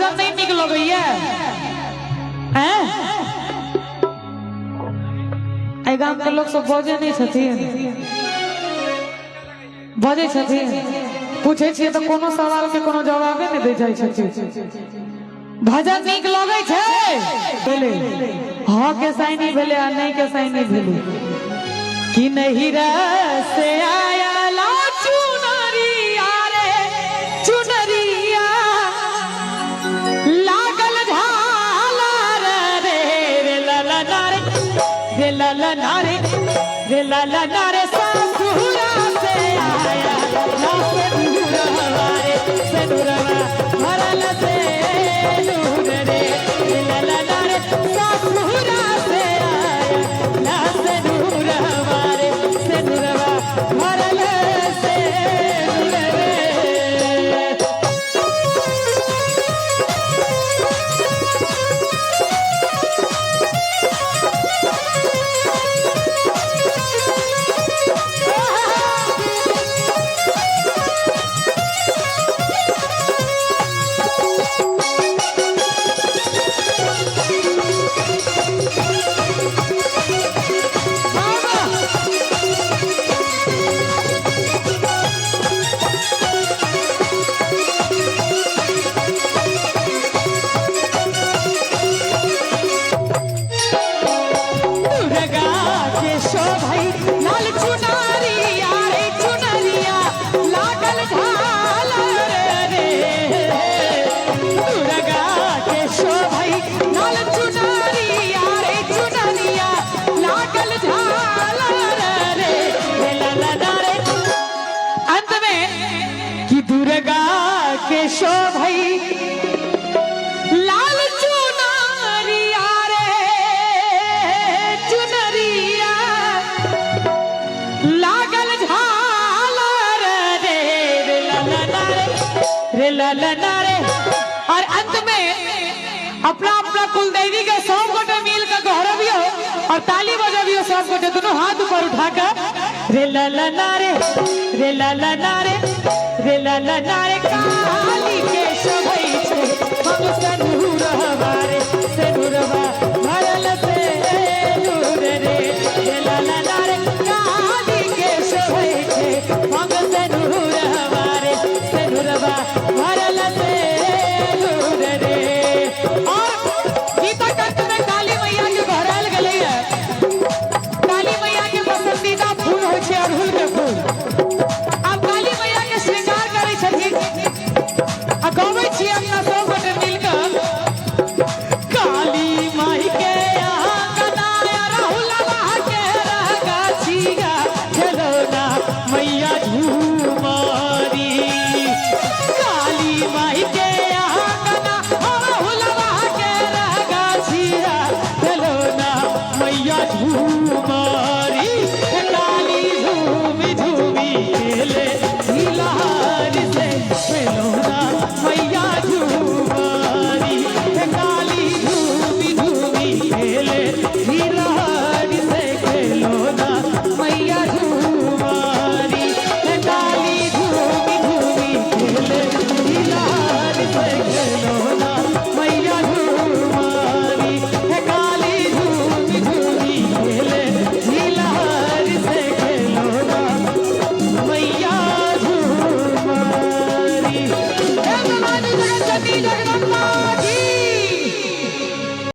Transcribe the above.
भजन नहीं निक लगैया हैं ए गांव के लोग सब बजे नहीं छथिन बजे छथिन पूछे छिए तो कोनो सवाल के कोनो जवाबे नहीं दे जाय छथिन भजन निक लगे छे बोले हां के साइनी भेले आ नहीं के साइनी भेले कि नहीं रसे आया ला चुनरिया रे चुनरिया लागल झालर रे रे ललना रे रे ललना रे रे ललना रे ससुरा से आया ना से दूरवा रे से दूरवा भरल से दूर रे रे ललना रे ससुरा से आया ना से दूरवा रे से दूरवा भरल से दूर रे दुर्गा के शोभई लाल चुनरिया रे चुनरिया लागल झालर रे रे ललना रे और अंत में अपना अपना कुलदेवी के सब गोटे मिल के गौरवियो और ताली बजावियो सब गोटे दोनों हाथ ऊपर उठाकर रे ललना रे रे ललना रे रे ललना रे काली के शोभई छे हम सनूरवा रे सनूरवा भरल से दूर रे रे ललना रे काली के शोभई छे हम सनूरवा रे सनूरवा भरल से दूर रे और गीता कंठ में काली मैया के भरल गले है काली मैया के पसंदीदा फूल होय छे अड़हुल के फूल गौवे छी अपना सब गोटे मिलकर काली माई के आंगना राहुलवा के गाछिया खेलौना मैया झूमारी काली माई के आंगना राहुलवा के गाछिया खेलौना मैया झूमारी